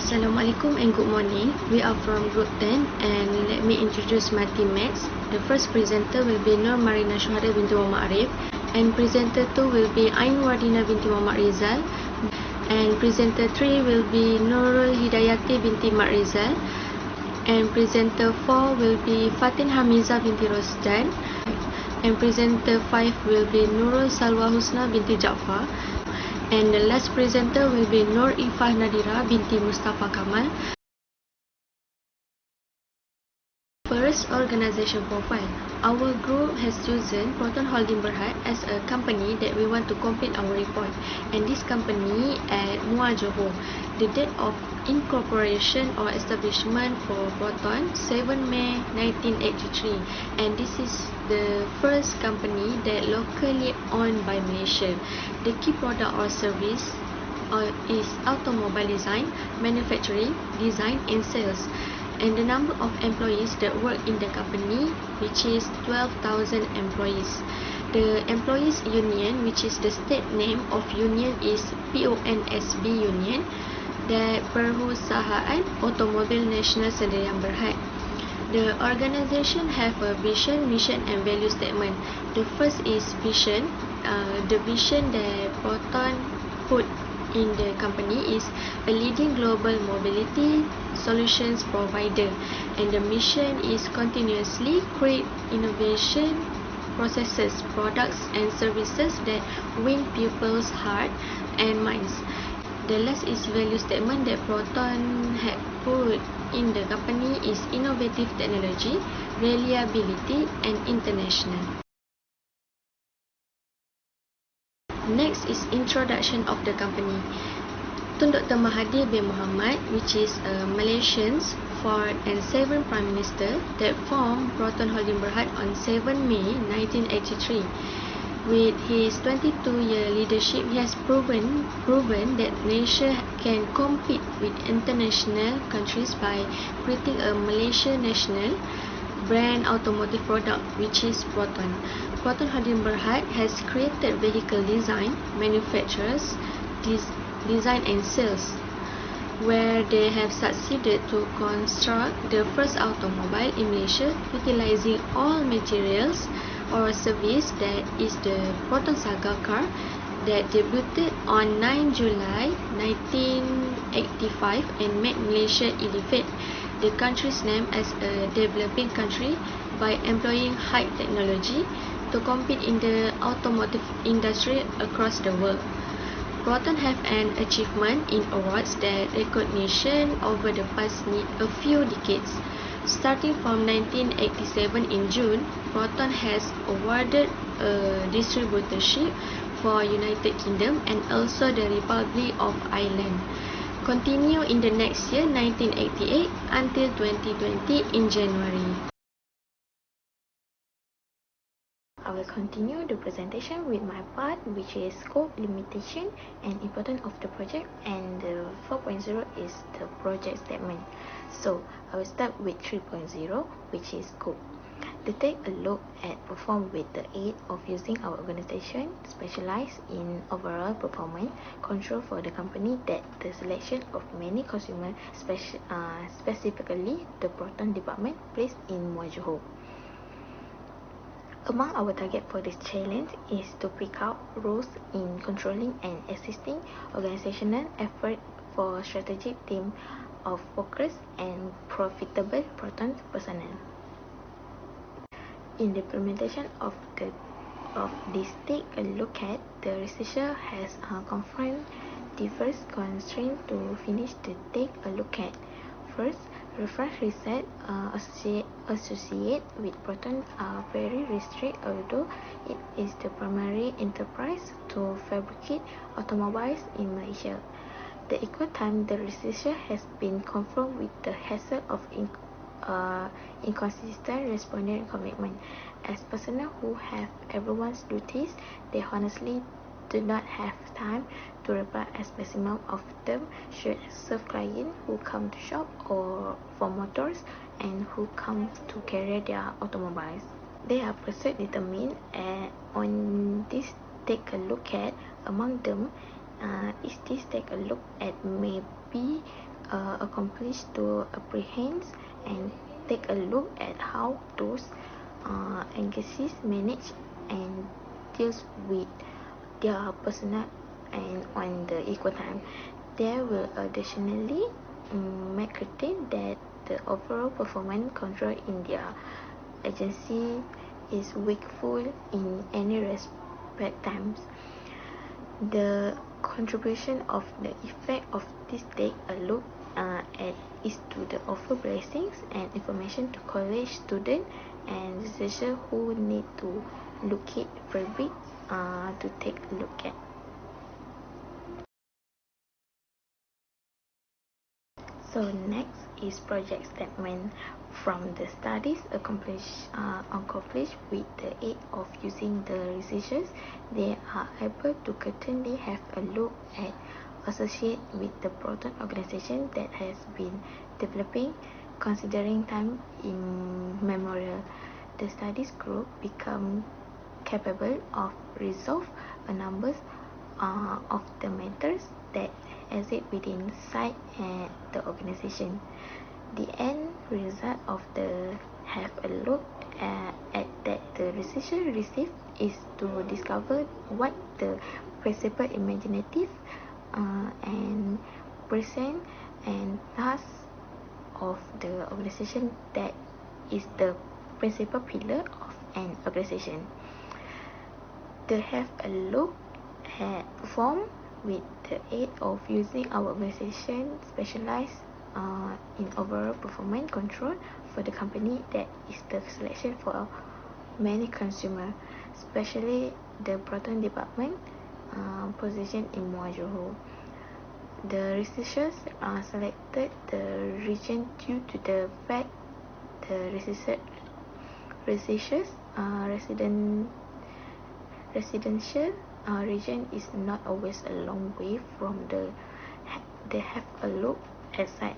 Assalamualaikum and good morning. We are from Group 10 and let me introduce my teammates. The first presenter will be Nur Marina Syuhada binti Muhammad Arif and presenter 2 will be Ain Wardina binti Muhammad Rizal and presenter 3 will be Nurul Hidayati binti Mat Rizal and presenter 4 will be Fatin Hamiza binti Rosdan and presenter 5 will be Nurul Salwa Husna binti Jaafar. And the last presenter will be Nur Ifah Nadira binti Mustafa Kamal. First, organisation profile. Our group has chosen Proton Holding Berhad as a company that we want to complete our report, and this company at Muar Johor. The date of incorporation or establishment for Proton 7 May 1983, and this is the first company that locally owned by Malaysia. The key product or service is automobile design, manufacturing, design and sales. And the number of employees that work in the company, which is 12,000 employees. The employees union, which is the state name of union, is PONSB Union, the Perusahaan Automobil Nasional Sdn Berhad. The organisation have a vision, mission and value statement. The first is vision. The vision that Proton put in the company is a leading global mobility solutions provider, and the mission is continuously create innovation processes, products and services that win people's heart and minds. The last is value statement that Proton had put in the company is innovative technology, reliability and international. Next is introduction of the company. Tun Dr. Mahathir bin Mohamad, which is a Malaysian 4th and 7th Prime Minister that formed Proton Holding Berhad on 7 May 1983. With his 22-year leadership, he has proven that Malaysia can compete with international countries by creating a Malaysia national brand automotive product, which is Proton. Proton Holding Berhad has created vehicle design, manufacturers, design and sales, where they have succeeded to construct the first automobile in Malaysia utilizing all materials or service that is the Proton Saga car that debuted on 9 July 1985 and made Malaysia elevate the country's name as a developing country by employing high technology to compete in the automotive industry across the world. Proton have an achievement in awards that recognition over the past a few decades. Starting from 1987 in June, Proton has awarded a distributorship for United Kingdom and also the Republic of Ireland. Continue in the next year 1988 until 2020 in January. I will continue the presentation with my part, which is scope, limitation and importance of the project, and the 4.0 is the project statement. So I will start with 3.0, which is scope. To take a look at perform with the aid of using our organization specialized in overall performance control for the company that the selection of many consumer specifically the Proton department placed in Muar Johor. Among our target for this challenge is to pick out roles in controlling and assisting organizational effort for strategic team of focused and profitable Proton personnel. In the implementation of this, take a look at the researcher has confirmed diverse constraints to finish the take a look at. First, reference research associated with Proton are very restricted, although it is the primary enterprise to fabricate automobiles in Malaysia. The equal time, the researcher has been confronted with the hassle of inconsistent respondent commitment. As personnel who have everyone's duties, they honestly do not have time to reply as maximum of them should serve clients who come to shop or for motors and who come to carry their automobiles. They are pursued determined and on this take a look at among them is this take a look at maybe accomplished to apprehend and take a look at how those agencies manage and deals with their personnel and on the equal time. There will additionally make certain that the overall performance control in their agency is wakeful in any respect times. The contribution of the effect of this take a look at is to the offer blessings and information to college students and researchers who need to locate fabric to take a look at. So next is project statement. From the studies accomplished with the aid of using the researchers, they are able to certainly have a look at associate with the proton organization that has been developing considering time immemorial. The studies group become capable of resolve a number of the matters that exist within site and the organization. The end result of the have a look at that the researcher received is to discover what the principal imaginative and present and task of the organization that is the principal pillar of an organization. To have a look at perform with the aid of using our organization specialized in overall performance control for the company that is the selection for many consumers, especially the proton department position in Muar Johor. The researchers selected the region due to the fact the researchers residential region is not always a long way from the have a look at site.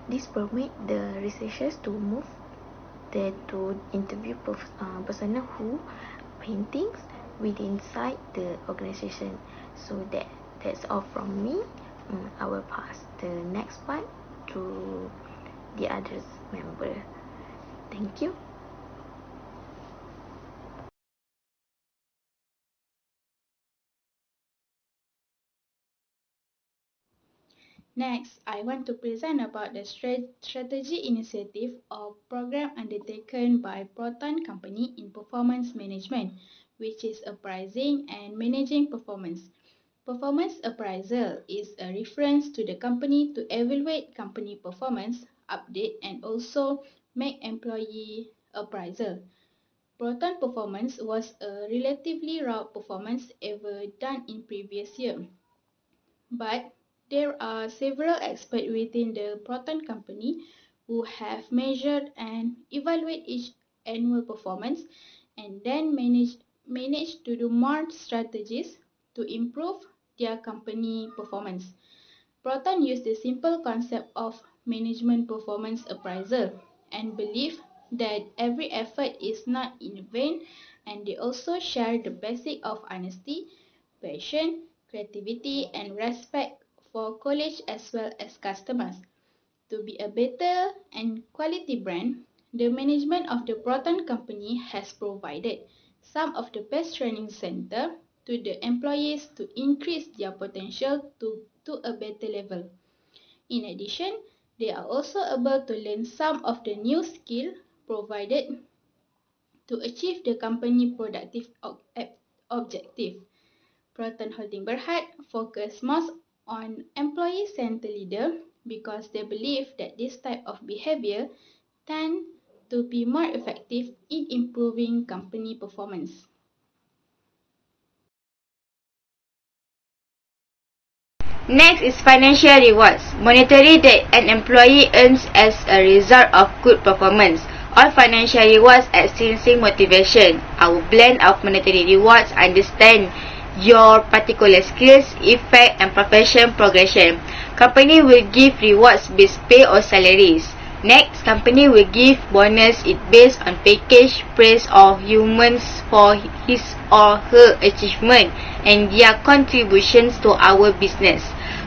This permit the researchers to move there to interview personnel who paintings within inside the organization. So that's all from me. I will pass the next part to the others member. Thank you. Next, I want to present about the strategy initiative or program undertaken by Proton Company in performance management, which is appraising and managing performance. Performance appraisal is a reference to the company to evaluate company performance, update, and also make employee appraisal. Proton performance was a relatively raw performance ever done in previous year. But there are several experts within the Proton company who have measured and evaluated each annual performance and then managed to do more strategies to improve their company performance. Proton used the simple concept of management performance appraisal and believe that every effort is not in vain, and they also share the basic of honesty, passion, creativity, and respect for colleagues as well as customers. To be a better and quality brand, the management of the Proton company has provided some of the best training center to the employees to increase their potential to a better level. In addition, they are also able to learn some of the new skill provided to achieve the company productive objective. Proton Holding Berhad focus most on employee-centered leader because they believe that this type of behavior tend to be more effective in improving company performance. Next is financial rewards. Monetary that an employee earns as a result of good performance. All financial rewards extrinsic motivation. Our blend of monetary rewards understand your particular skills, effect and profession progression. Company will give rewards based pay or salaries. Next, company will give bonus it based on package, praise or humans for his or her achievement and their contributions to our business.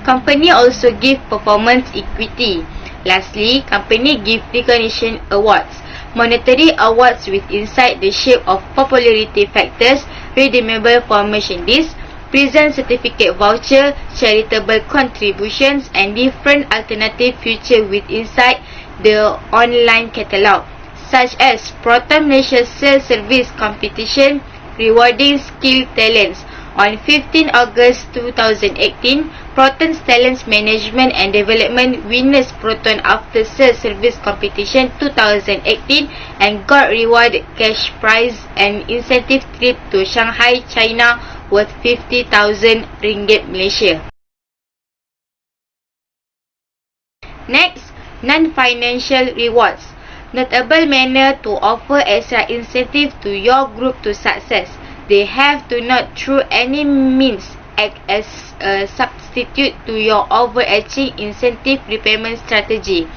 Company also give performance equity. Lastly, company give recognition awards. Monetary awards with inside the shape of popularity factors, redeemable for merchandise, present certificate voucher, charitable contributions, and different alternative feature with inside the online catalog, such as Proton Malaysia Sales Service Competition, rewarding skilled talents. On 15 August 2018, Proton's Talents Management and Development winners Proton After Sales Service Competition 2018 and got reward cash prize and incentive trip to Shanghai, China worth 50,000 ringgit Malaysia. Next, non-financial rewards. Notable manner to offer extra incentive to your group to success. They have to not through any means act as a substitute to your overarching incentive repayment strategy.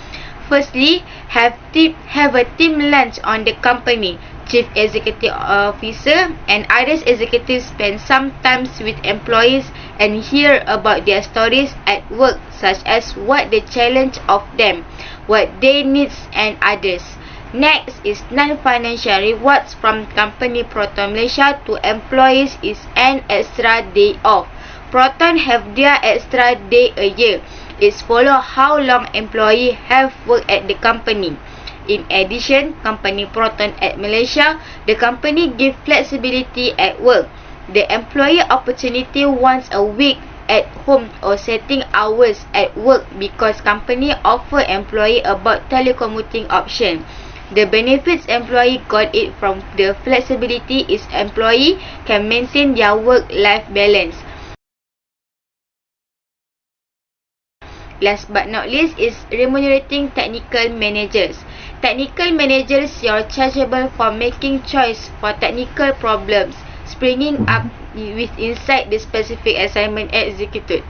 Firstly, have a team lunch on the company. Chief Executive Officer and other executives spend some time with employees and hear about their stories at work, such as what the challenge of them, what they needs and others. Next is non-financial rewards from company Proton Malaysia to employees is an extra day off. Proton have their extra day a year. It's follow how long employee have worked at the company. In addition, company Proton at Malaysia, the company give flexibility at work. The employee opportunity once a week at home or setting hours at work because company offer employee about telecommuting option. The benefits employee got it from the flexibility is employee can maintain their work-life balance. Last but not least is remunerating technical managers. Technical managers are chargeable for making choice for technical problems, springing up with inside the specific assignment executed.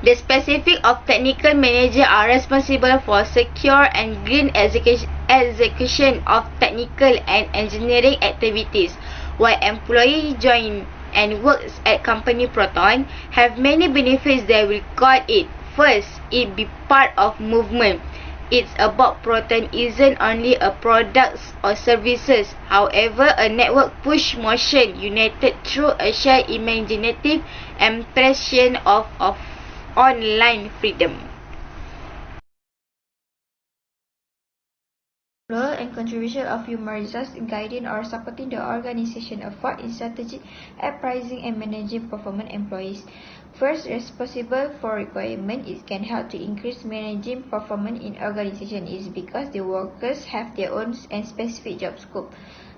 The specific of technical manager are responsible for secure and green execution of technical and engineering activities, while employee join and works at company Proton have many benefits that will got it. First, it be part of movement. It's about Proton isn't only a products or services, however a network push motion united through a shared imaginative impression of online freedom. Role and contribution of human resources in guiding or supporting the organization effort in strategic appraising and managing performance employees. First, responsible for requirement it can help to increase managing performance in organization is because the workers have their own and specific job scope.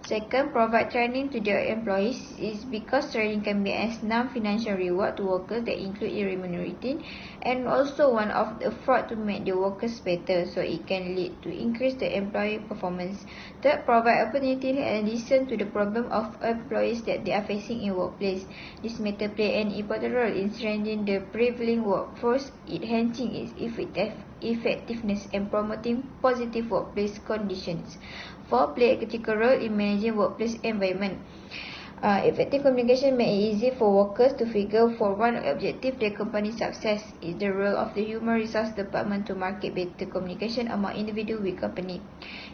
Second, provide training to their employees is because training can be as non-financial reward to workers that include remunerating and also one of the effort to make the workers better, so it can lead to increase the employee performance. Third, provide opportunity and listen to the problem of employees that they are facing in workplace. This method play an important role in strengthening the prevailing workforce, enhancing its effectiveness and promoting positive workplace conditions. 4. Play a critical role in managing workplace environment. Effective communication makes it easy for workers to figure for one objective the company's success. Is the role of the human resource department to market better communication among individuals with company.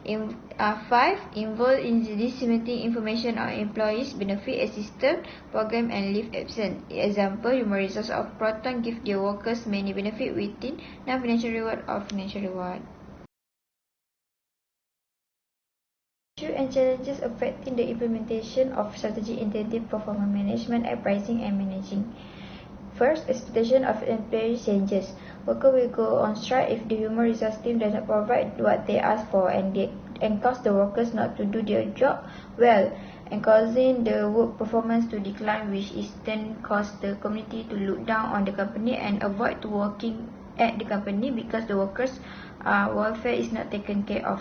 5. Involved in disseminating information on employees' benefit assistance program and leave absence. Example, human resource of Proton give their workers many benefit within non-financial reward or financial reward. Issues and challenges affecting the implementation of strategy intensive performance management, appraising and managing. First, expectation of employee changes. Worker will go on strike if the human resource team does not provide what they ask for and cause the workers not to do their job well and causing the work performance to decline, which is then cause the community to look down on the company and avoid to working at the company because the workers' welfare is not taken care of.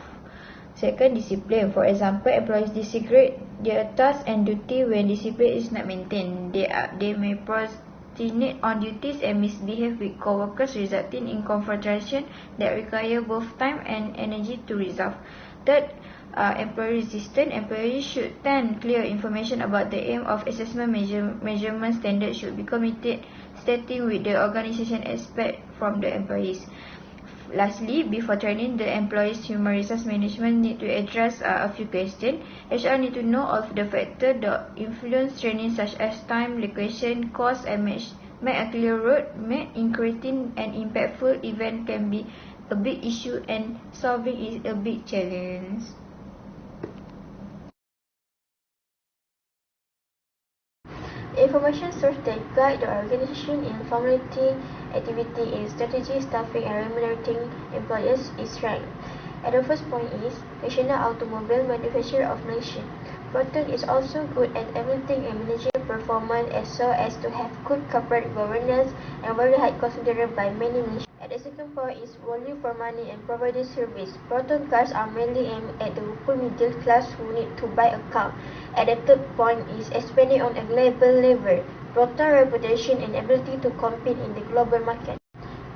Second, discipline. For example, employees disagree their tasks and duty when discipline is not maintained. They may procrastinate on duties and misbehave with co-workers, resulting in confrontation that require both time and energy to resolve. Third, employee resistance. Employees should then clear information about the aim of assessment measurement standards should be committed starting with the organization aspect from the employees. Lastly, before training the employees, human resource management need to address a few questions. HR need to know of the factor that influence training such as time, location, cost, and make a clear roadmap in creating an impactful event can be a big issue and solving is a big challenge. Information source that guide the organization in formulating activity in strategy, staffing, and remunerating employees is ranked. And the first point is National Automobile Manufacturer of Malaysia. Proton is also good at everything in managing performance as so as to have good corporate governance and very high considered by many nations. And the second point is value for money and providing service. Proton cars are mainly aimed at the upper middle class who need to buy a car. And the third point is expanding on a global level. Proton reputation and ability to compete in the global market.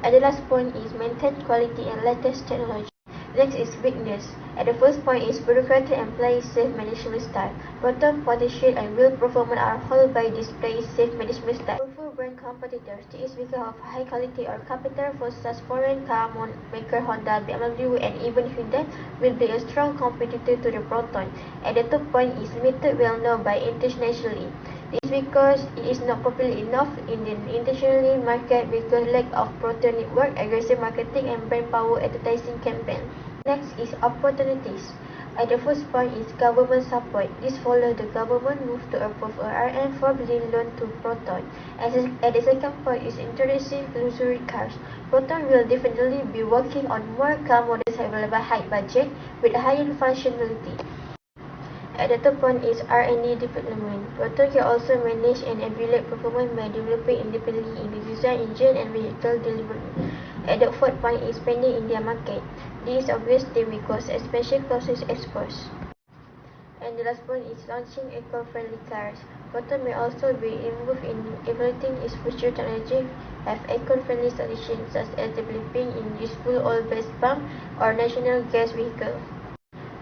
And the last point is maintain quality and latest technology. Next is weakness. And the first point is bureaucratic and play safe management style. Proton potential and real performance are held by display safe management style. Powerful brand competitors. This is because of high quality or capital for such foreign car maker Honda, BMW, and even Hyundai will be a strong competitor to the Proton. And the third point is limited well known by internationally. This is because it is not popular enough in the international market because lack of Proton network, aggressive marketing, and brand power advertising campaign. Next is opportunities. At the first point is government support. This follows the government move to approve a RM4 billion loan to Proton. At the second point is introducing luxury cars. Proton will definitely be working on more car models available high budget with higher functionality. At the third point is R&D development. Proton can also manage and evaluate performance by developing independently in the design, engine, and vehicle delivery. At the fourth point is spending in their market. This is obviously because expansion causes exports. And the last point is launching eco-friendly cars. Proton may also be involved in evaluating its future technology, have eco-friendly solutions such as developing in useful oil-based pump or national gas vehicle.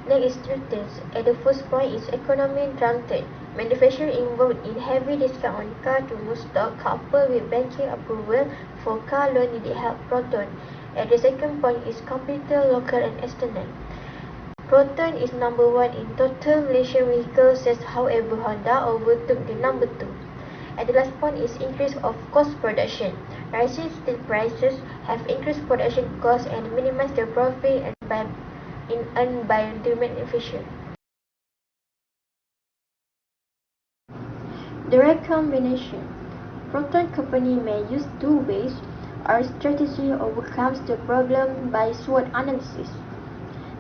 Next is strengths. At the first point is economy downturn. Manufacturer involved in heavy discount on car to move stock coupled with banking approval for car loan need help Proton. At the second point is competitor local and external. Proton is number 1 in total Malaysian vehicle sales, however Honda overtook the number 2. And the last point is increase of cost production. Rising steel prices have increased production costs and minimized the profit earned by the manufacturer. Direct combination. Proton company may use two ways. Our strategy overcomes the problem by SWOT analysis.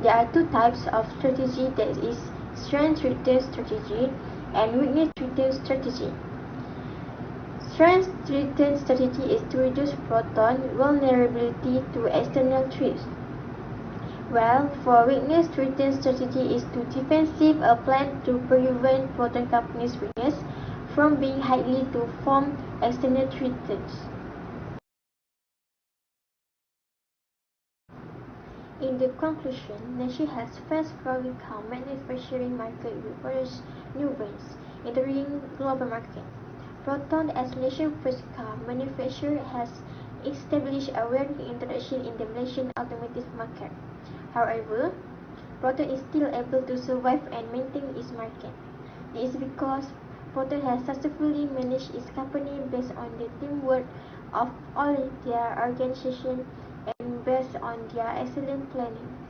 There are two types of strategy, that is strength return strategy and weakness return strategy. Strength return strategy is to reduce Proton vulnerability to external threats. Well, for weakness return strategy is to defensive a plan to prevent Proton company's weakness from being highly to form external threats. In the conclusion, Malaysia has fast-growing car manufacturing market with various new brands entering global market. Proton, as Malaysia's first car manufacturer, has established a very introduction in the Malaysian automotive market. However, Proton is still able to survive and maintain its market. It is because Proton has successfully managed its company based on the teamwork of all their organization and based on their excellent planning.